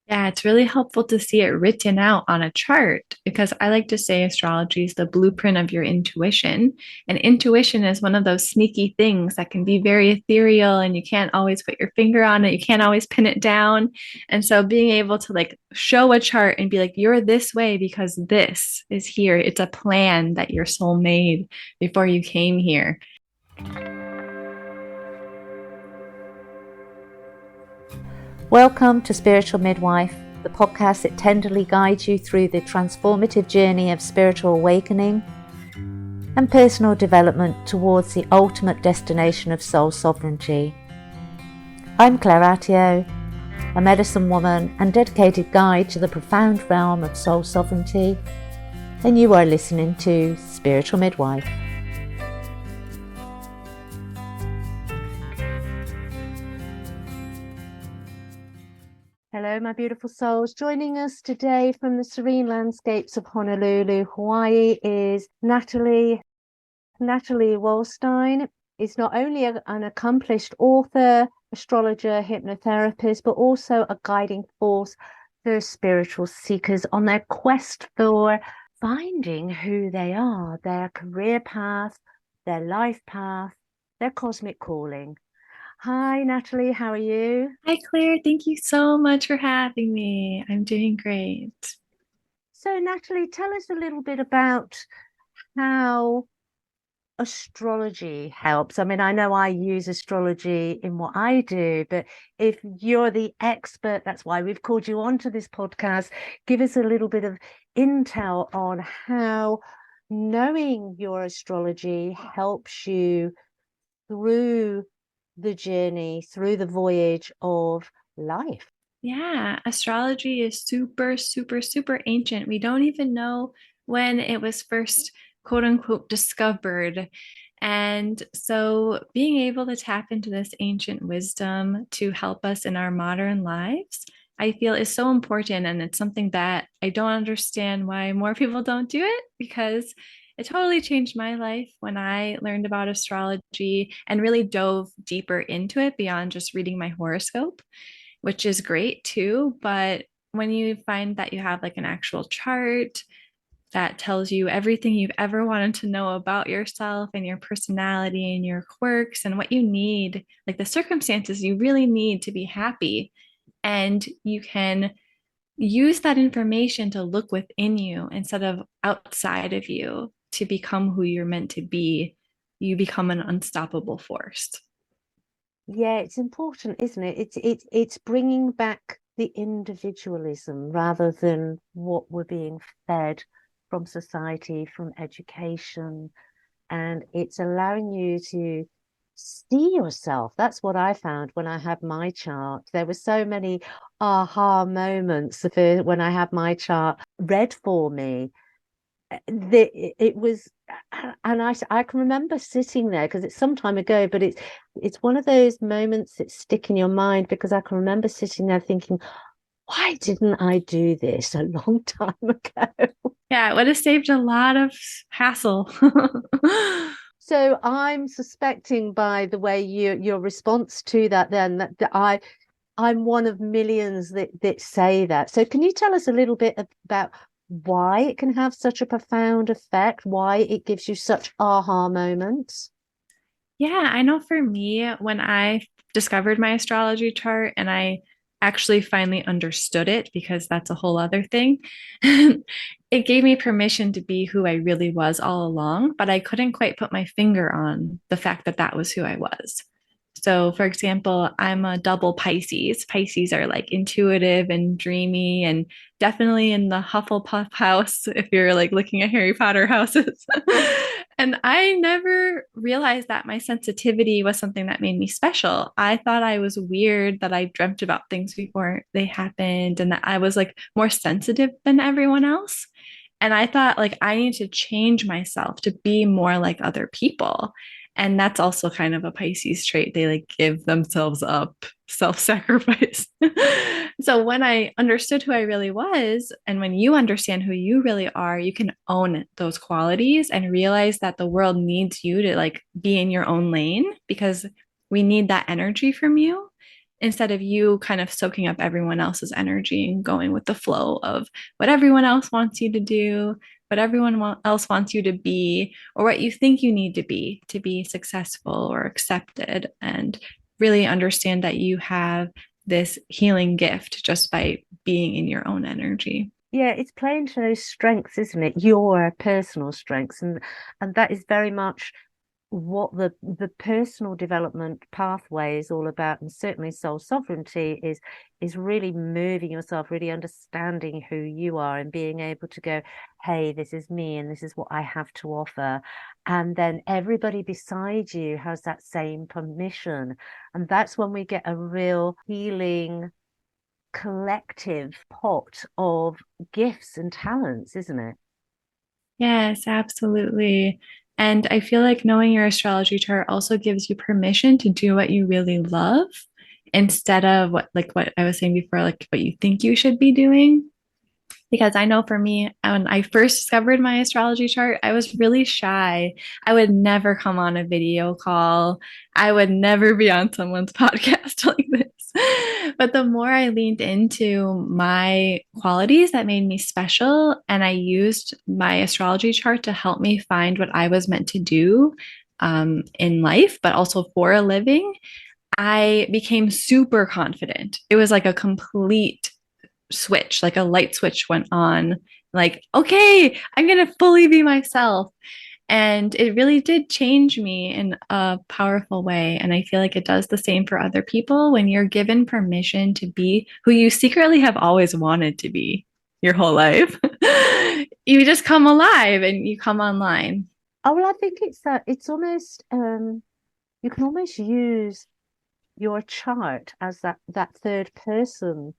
Yeah, it's really helpful to see it written out on a chart because I like to say astrology is the blueprint of your intuition. And intuition is one of those sneaky things that can be very ethereal and you can't always put your finger on it. You can't always pin it down. And so being able to like show a chart and be like, you're this way because this is here. It's a plan that your soul made before you came here. Welcome to Spiritual Midwife, the podcast that tenderly guides you through the transformative journey of spiritual awakening and personal development towards the ultimate destination of soul sovereignty. I'm Claire Attio, a medicine woman and dedicated guide to the profound realm of soul sovereignty, and you are listening to Spiritual Midwife. Hello, my beautiful souls. Joining us today from the serene landscapes of Honolulu, Hawaii, is Natalie Walstein. Is not only an accomplished author, astrologer, hypnotherapist, but also a guiding force for spiritual seekers on their quest for finding who they are, their career path, their life path, their cosmic calling. Hi, Natalie. How are you? Hi, Claire. Thank you so much for having me. I'm doing great. So, Natalie, tell us a little bit about how astrology helps. I mean, I know I use astrology in what I do, but if you're the expert, that's why we've called you onto this podcast. Give us a little bit of intel on how knowing your astrology helps you through the journey, through the voyage of life. Yeah, astrology is super, super, super ancient. We don't even know when it was first, quote unquote, discovered. And so being able to tap into this ancient wisdom to help us in our modern lives, I feel is so important. And it's something that I don't understand why more people don't do it because it totally changed my life when I learned about astrology and really dove deeper into it beyond just reading my horoscope, which is great too. But when you find that you have like an actual chart that tells you everything you've ever wanted to know about yourself and your personality and your quirks and what you need, like the circumstances you really need to be happy, and you can use that information to look within you instead of outside of you to become who you're meant to be, you become an unstoppable force. Yeah, it's important, isn't it? It's bringing back the individualism rather than what we're being fed from society, from education, and it's allowing you to see yourself. That's what I found when I had my chart. There were so many aha moments when I had my chart read for me. It was, and I can remember sitting there because it's some time ago, but it's one of those moments that stick in your mind because I can remember sitting there thinking, why didn't I do this a long time ago? Yeah, it would have saved a lot of hassle. So I'm suspecting by the way your response to that then that I'm one of millions that say that. So can you tell us a little bit about why it can have such a profound effect, why it gives you such aha moments? Yeah, I know for me, when I discovered my astrology chart and I actually finally understood it, because that's a whole other thing, it gave me permission to be who I really was all along, but I couldn't quite put my finger on the fact that that was who I was. So, for example, I'm a double Pisces. Pisces are like intuitive and dreamy and definitely in the Hufflepuff house if you're like looking at Harry Potter houses. And I never realized that my sensitivity was something that made me special. I thought I was weird that I dreamt about things before they happened and that I was like more sensitive than everyone else. And I thought like I need to change myself to be more like other people. And that's also kind of a Pisces trait. They like give themselves up, self-sacrifice. So when I understood who I really was, and when you understand who you really are, you can own those qualities and realize that the world needs you to like be in your own lane because we need that energy from you. instead of you kind of soaking up everyone else's energy and going with the flow of what everyone else wants you to do, what else wants you to be, or what you think you need to be successful or accepted, and really understand that you have this healing gift just by being in your own energy. Yeah, it's playing to those strengths, isn't it? Your personal strengths, and that is very much what the personal development pathway is all about. And certainly soul sovereignty is really moving yourself, really understanding who you are and being able to go, hey, this is me and this is what I have to offer. And then everybody beside you has that same permission. And that's when we get a real healing collective pot of gifts and talents, isn't it? Yes, absolutely. And I feel like knowing your astrology chart also gives you permission to do what you really love instead of what I was saying before, like what you think you should be doing. Because I know for me, when I first discovered my astrology chart, I was really shy. I would never come on a video call. I would never be on someone's podcast like this. But the more I leaned into my qualities that made me special, and I used my astrology chart to help me find what I was meant to do in life, but also for a living, I became super confident. It was like a complete switch, like a light switch went on, like, okay, I'm going to fully be myself. And it really did change me in a powerful way. And I feel like it does the same for other people when you're given permission to be who you secretly have always wanted to be your whole life. You just come alive and you come online. Oh, well, I think it's that it's almost you can almost use your chart as that third person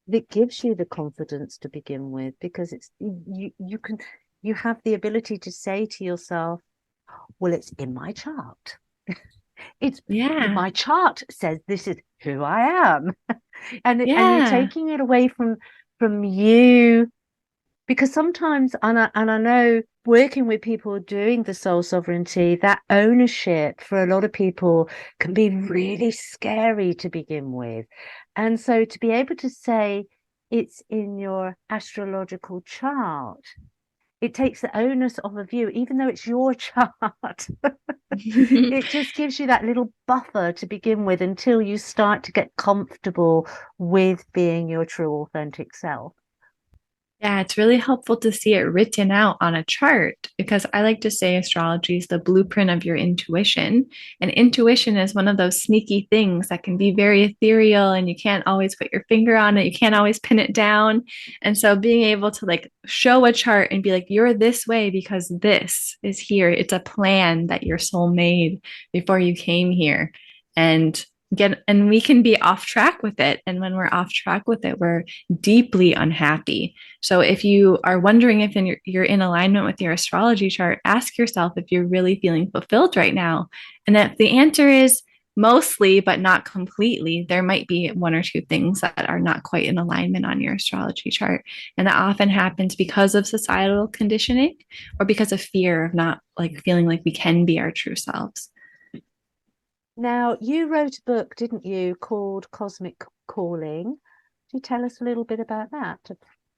that gives you the confidence to begin with, because it's you have the ability to say to yourself, well, it's in my chart. It's Yeah. my chart says this is who I am. And you're Yeah. taking it away from you, because sometimes, and I know working with people doing the soul sovereignty, that ownership for a lot of people can be really scary to begin with. And so to be able to say it's in your astrological chart, it takes the onus off of you, even though it's your chart. It just gives you that little buffer to begin with until you start to get comfortable with being your true authentic self. Yeah, it's really helpful to see it written out on a chart because I like to say astrology is the blueprint of your intuition. And intuition is one of those sneaky things that can be very ethereal and you can't always put your finger on it. You can't always pin it down. And so being able to like show a chart and be like, you're this way because this is here. It's a plan that your soul made before you came here. And we can be off track with it. And when we're off track with it, we're deeply unhappy. So if you are wondering if you're in alignment with your astrology chart, ask yourself if you're really feeling fulfilled right now. And if the answer is mostly, but not completely, there might be one or two things that are not quite in alignment on your astrology chart. And that often happens because of societal conditioning or because of fear of not like feeling like we can be our true selves. Now, you wrote a book, didn't you, called Cosmic Calling? Could you tell us a little bit about that?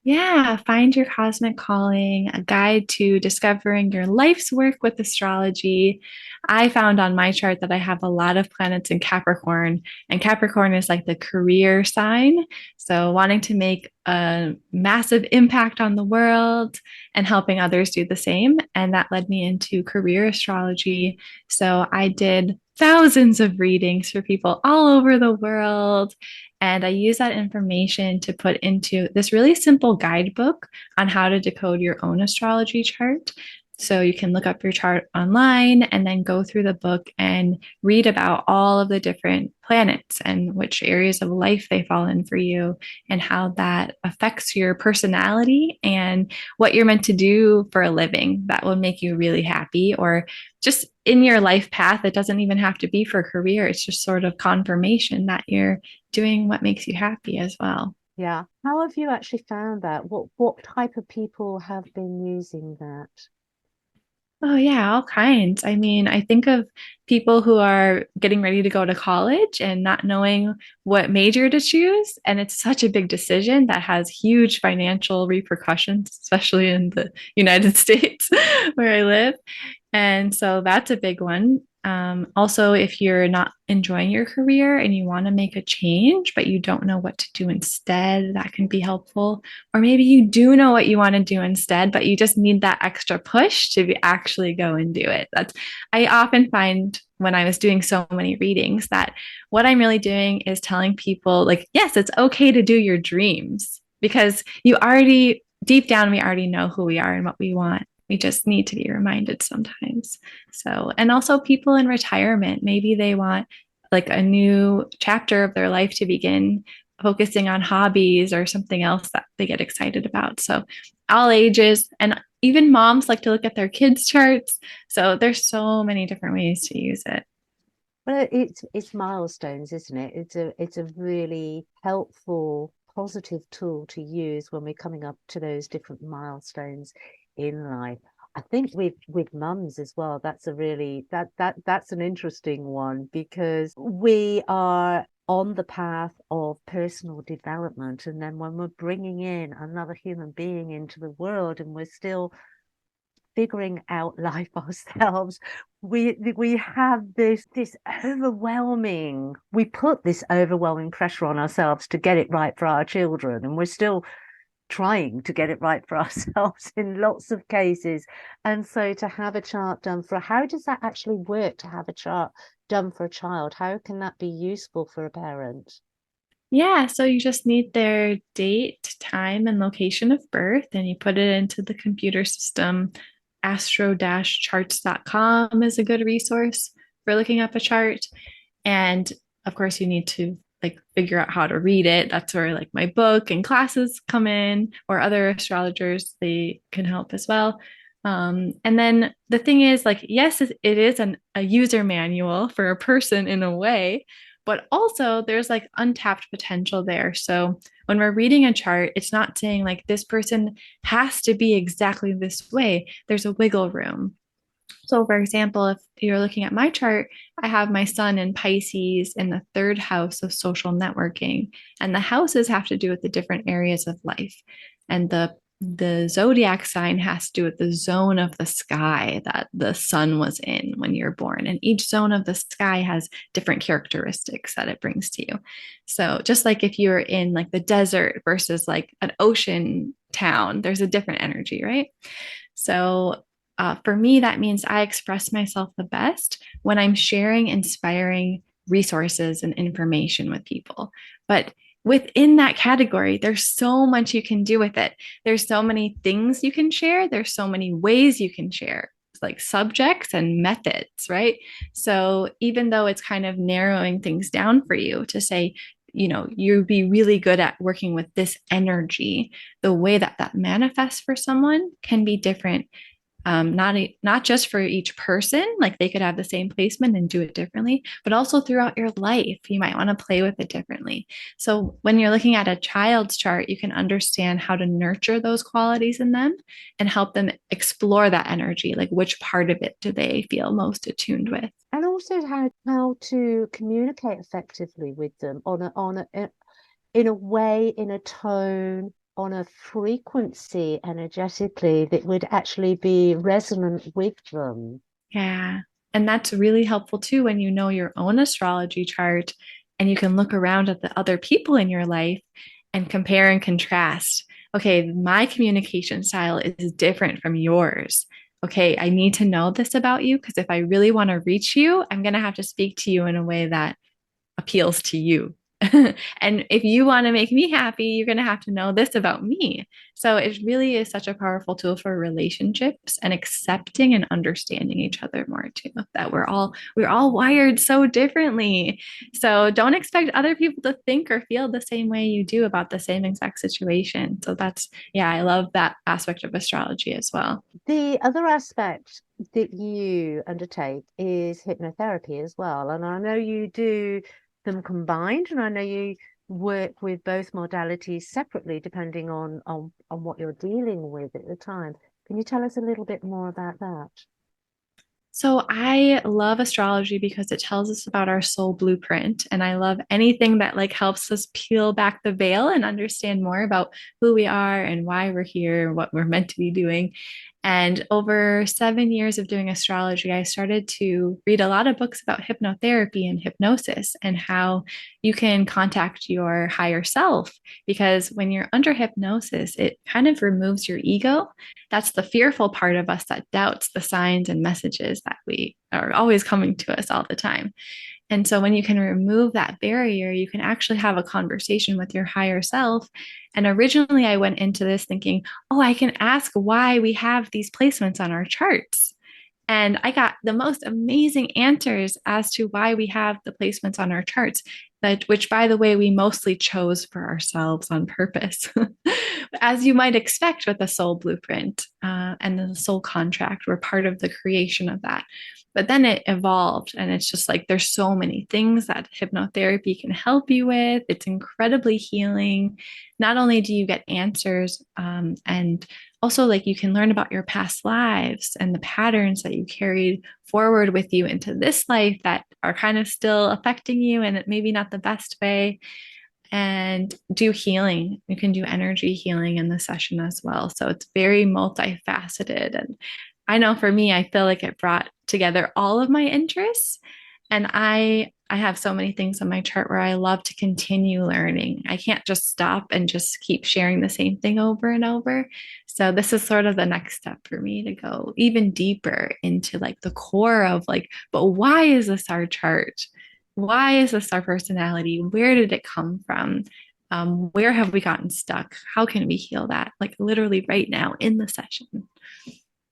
Yeah, find your cosmic calling, a guide to discovering your life's work with astrology. I found on my chart that I have a lot of planets in Capricorn, and Capricorn is like the career sign. So, wanting to make a massive impact on the world and helping others do the same. And that led me into career astrology. So, I did thousands of readings for people all over the world. And I use that information to put into this really simple guidebook on how to decode your own astrology chart. So you can look up your chart online and then go through the book and read about all of the different planets and which areas of life they fall in for you and how that affects your personality and what you're meant to do for a living that will make you really happy or just in your life path. It doesn't even have to be for career. It's just sort of confirmation that you're doing what makes you happy as well. Yeah. How have you actually found that? What type of people have been using that? Oh, yeah, all kinds. I mean, I think of people who are getting ready to go to college and not knowing what major to choose. And it's such a big decision that has huge financial repercussions, especially in the United States where I live. And so that's a big one. Also, if you're not enjoying your career and you want to make a change, but you don't know what to do instead, that can be helpful. Or maybe you do know what you want to do instead, but you just need that extra push to actually go and do it. I often find when I was doing so many readings that what I'm really doing is telling people, like, yes, it's okay to do your dreams because you already, deep down, we already know who we are and what we want. We just need to be reminded sometimes. So, and also people in retirement, maybe they want like a new chapter of their life to begin focusing on hobbies or something else that they get excited about. So, all ages, and even moms like to look at their kids' charts. So, there's so many different ways to use it. Well, it's milestones, isn't it? It's a really helpful, positive tool to use when we're coming up to those different milestones in life. I think with mums as well, that's a really that's an interesting one because we are on the path of personal development, and then when we're bringing in another human being into the world, and we're still figuring out life ourselves, we have this overwhelming, we put this overwhelming pressure on ourselves to get it right for our children, and we're still trying to get it right for ourselves in lots of cases. And so to have a chart done for, how does that actually work, to have a chart done for a child? How can that be useful for a parent? Yeah, so you just need their date, time, and location of birth, and you put it into the computer system. Astro-charts.com is a good resource for looking up a chart. And of course, you need to like figure out how to read it. That's where like my book and classes come in, or other astrologers, they can help as well. And then the thing is, like, yes, it is a user manual for a person in a way, but also there's like untapped potential there. So when we're reading a chart, it's not saying like this person has to be exactly this way. There's a wiggle room. So, for example, if you're looking at my chart, I have my sun in Pisces in the third house of social networking, and the houses have to do with the different areas of life, and the zodiac sign has to do with the zone of the sky that the sun was in when you're born, and each zone of the sky has different characteristics that it brings to you. So, just like if you're in like the desert versus like an ocean town, there's a different energy, right? So for me, that means I express myself the best when I'm sharing inspiring resources and information with people. But within that category, there's so much you can do with it. There's so many things you can share. There's so many ways you can share, like subjects and methods, right? So even though it's kind of narrowing things down for you to say, you'd be really good at working with this energy, the way that that manifests for someone can be different, not just for each person, like they could have the same placement and do it differently, but also throughout your life you might want to play with it differently. So when you're looking at a child's chart, you can understand how to nurture those qualities in them and help them explore that energy, like which part of it do they feel most attuned with. And also how to communicate effectively with them in a way, in a tone, on a frequency energetically that would actually be resonant with them. Yeah. And that's really helpful too when you know your own astrology chart and you can look around at the other people in your life and compare and contrast. Okay, my communication style is different from yours. Okay, I need to know this about you because if I really want to reach you, I'm going to have to speak to you in a way that appeals to you. And if you want to make me happy, you're going to have to know this about me. So it really is such a powerful tool for relationships and accepting and understanding each other more too. That we're all wired so differently. So don't expect other people to think or feel the same way you do about the same exact situation. So yeah, I love that aspect of astrology as well. The other aspect that you undertake is hypnotherapy as well. And I know you do them combined, and I know you work with both modalities separately depending on what you're dealing with at the time. Can you tell us a little bit more about that? So I love astrology because it tells us about our soul blueprint. And I love anything that like helps us peel back the veil and understand more about who we are and why we're here, what we're meant to be doing. And over 7 years of doing astrology, I started to read a lot of books about hypnotherapy and hypnosis and how you can contact your higher self. Because when you're under hypnosis, it kind of removes your ego. That's the fearful part of us that doubts the signs and messages that we are always coming to us all the time. And so when you can remove that barrier, you can actually have a conversation with your higher self. And originally, I went into this thinking, oh, I can ask why we have these placements on our charts. And I got the most amazing answers as to why we have the placements on our charts, that which by the way, we mostly chose for ourselves on purpose. As you might expect with the soul blueprint and the soul contract, we're part of the creation of that. But then it evolved, and it's just like there's so many things that hypnotherapy can help you with. It's incredibly healing. Not only do you get answers, and also like you can learn about your past lives and the patterns that you carried forward with you into this life that are kind of still affecting you and maybe not the best way, and do healing. You can do energy healing in the session as well. So it's very multifaceted. And I know for me, I feel like it brought together all of my interests. And I have so many things on my chart where I love to continue learning. I can't just stop and just keep sharing the same thing over and over. So this is sort of the next step for me to go even deeper into like the core of like, but why is this our chart? Why is this our personality? Where did it come from? Where have we gotten stuck? How can we heal that? Like literally right now in the session.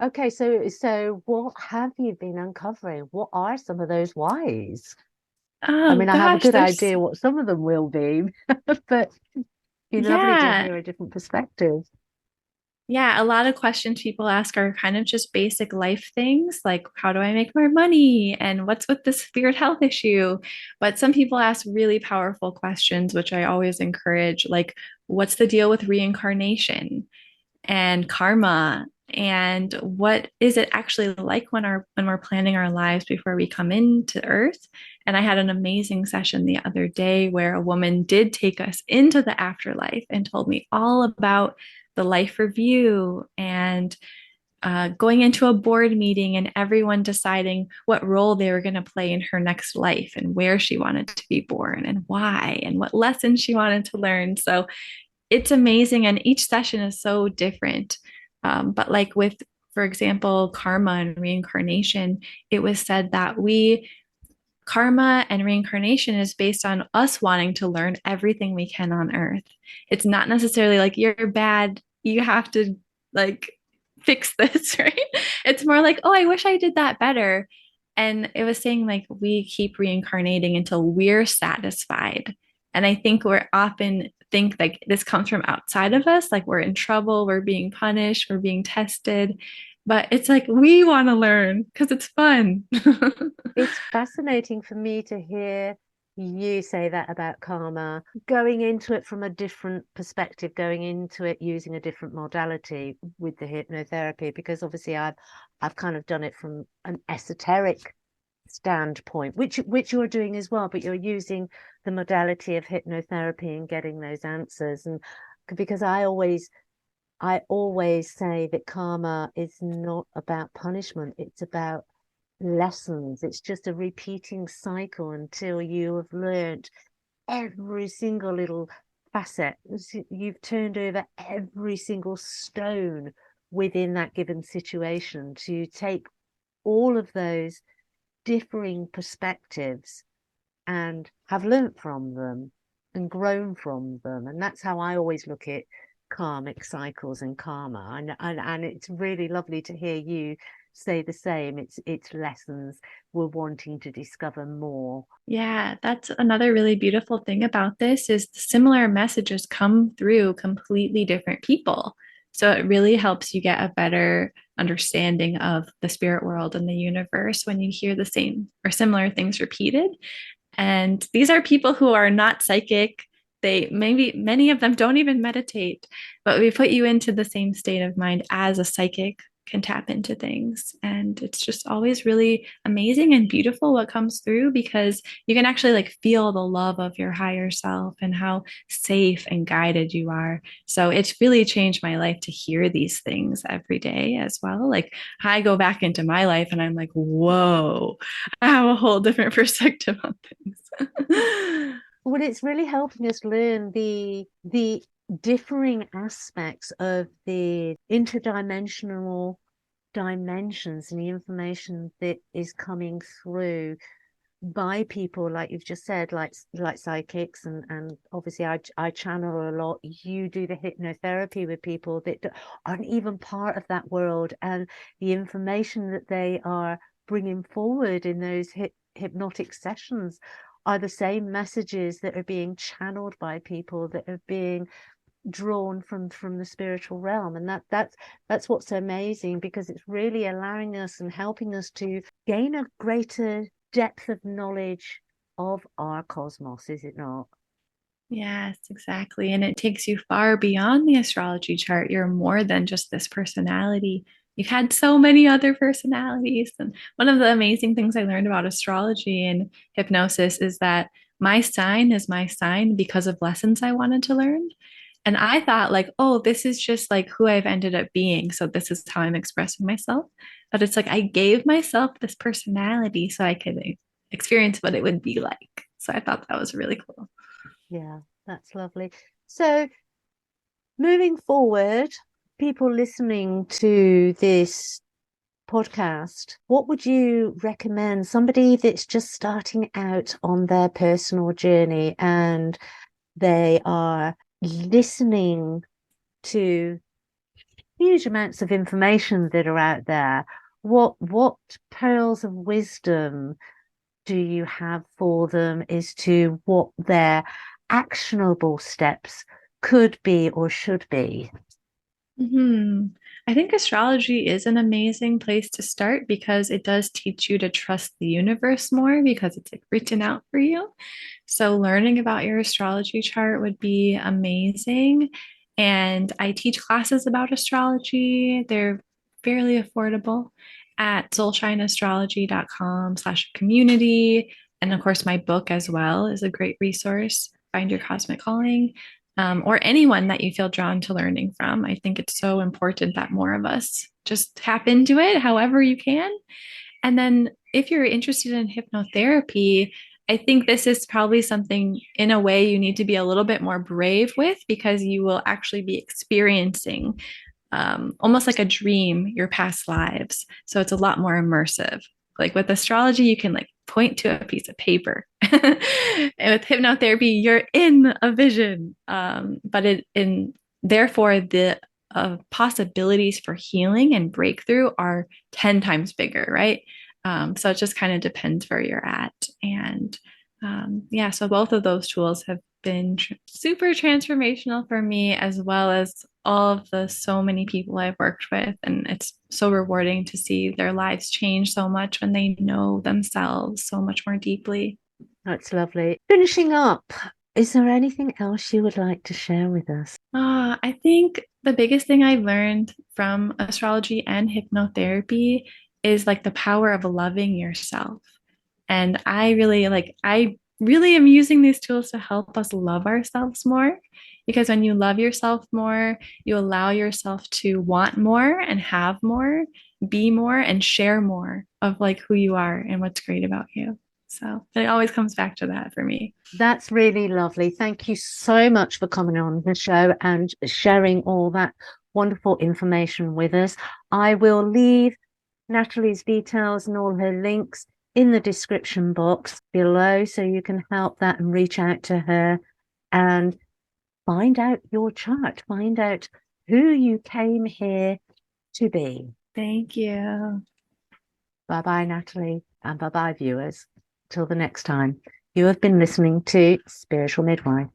Okay, so what have you been uncovering? What are some of those whys? I Oh mean, I have a gosh, good there's idea what some of them will be, but it'd be lovely to yeah. hear a different perspective. Yeah, a lot of questions people ask are kind of just basic life things like how do I make more money and what's with this weird health issue? But some people ask really powerful questions, which I always encourage, like what's the deal with reincarnation and karma? And what is it actually like when we're planning our lives before we come into Earth? And I had an amazing session the other day where a woman did take us into the afterlife and told me all about the life review and going into a board meeting and everyone deciding what role they were going to play in her next life and where she wanted to be born and why and what lessons she wanted to learn. So it's amazing. And each session is so different. But like with, for example, karma and reincarnation, it was said that karma and reincarnation is based on us wanting to learn everything we can on earth. It's not necessarily like you're bad, you have to like fix this, right? It's more like, oh, I wish I did that better. And it was saying like we keep reincarnating until we're satisfied. And I think we're often think like this comes from outside of us, like we're in trouble, we're being punished, we're being tested. But it's like we want to learn because it's fun. It's fascinating for me to hear you say that about karma, going into it from a different perspective, going into it using a different modality with the hypnotherapy, because obviously I've kind of done it from an esoteric standpoint, which you're doing as well, but you're using the modality of hypnotherapy and getting those answers. And because I always say that karma is not about punishment, it's about lessons. It's just a repeating cycle until you have learned every single little facet. You've turned over every single stone within that given situation to take all of those differing perspectives and have learnt from them and grown from them. And that's how I always look at karmic cycles and karma. And it's really lovely to hear you say the same. It's lessons we're wanting to discover more. Yeah, that's another really beautiful thing about this is similar messages come through completely different people. So it really helps you get a better understanding of the spirit world and the universe when you hear the same or similar things repeated. And these are people who are not psychic. They maybe many of them don't even meditate, but we put you into the same state of mind as a psychic can tap into things. And it's just always really amazing and beautiful what comes through because you can actually like feel the love of your higher self and how safe and guided you are. So it's really changed my life to hear these things every day as well. Like I go back into my life and I'm like, whoa, I have a whole different perspective on things. Well, it's really helping us learn the differing aspects of the interdimensional dimensions and the information that is coming through by people like you've just said, like psychics, and obviously I channel a lot. You do the hypnotherapy with people that aren't even part of that world, and the information that they are bringing forward in those hypnotic sessions are the same messages that are being channeled by people that are being drawn from the spiritual realm. And that's what's amazing, because it's really allowing us and helping us to gain a greater depth of knowledge of our cosmos, is it not? Yes, exactly. And it takes you far beyond the astrology chart. You're more than just this personality. You've had so many other personalities. And one of the amazing things I learned about astrology and hypnosis is that my sign is my sign because of lessons I wanted to learn. And I thought, like, oh, this is just like who I've ended up being. So this is how I'm expressing myself. But it's like I gave myself this personality so I could experience what it would be like. So I thought that was really cool. Yeah, that's lovely. So moving forward, people listening to this podcast, what would you recommend somebody that's just starting out on their personal journey and they are listening to huge amounts of information that are out there? What pearls of wisdom do you have for them as to what their actionable steps could be or should be? Hmm. I think astrology is an amazing place to start because it does teach you to trust the universe more because it's like written out for you. So learning about your astrology chart would be amazing. And I teach classes about astrology. They're fairly affordable at soulshineastrology.com/community. And of course, my book as well is a great resource. Find Your Cosmic Calling, or anyone that you feel drawn to learning from. I think it's so important that more of us just tap into it however you can. And then if you're interested in hypnotherapy, I think this is probably something in a way you need to be a little bit more brave with because you will actually be experiencing almost like a dream, your past lives. So it's a lot more immersive. Like with astrology, you can like point to a piece of paper. And with hypnotherapy, you're in a vision. But it in therefore the possibilities for healing and breakthrough are 10 times bigger, right? So it just kind of depends where you're at. And yeah, so both of those tools have been super transformational for me, as well as all of the so many people I've worked with. And it's so rewarding to see their lives change so much when they know themselves so much more deeply. That's lovely. Finishing up, is there anything else you would like to share with us? I think the biggest thing I learned from astrology and hypnotherapy is like the power of loving yourself. And I really am using these tools to help us love ourselves more. Because when you love yourself more, you allow yourself to want more and have more, be more and share more of like who you are and what's great about you. So it always comes back to that for me. That's really lovely. Thank you so much for coming on the show and sharing all that wonderful information with us. I will leave Natalie's details and all her links in the description box below so you can help that and reach out to her and find out your chart, find out who you came here to be. Thank you. Bye bye, Natalie, and bye bye, viewers. Till the next time. You have been listening to Spiritual Midwife.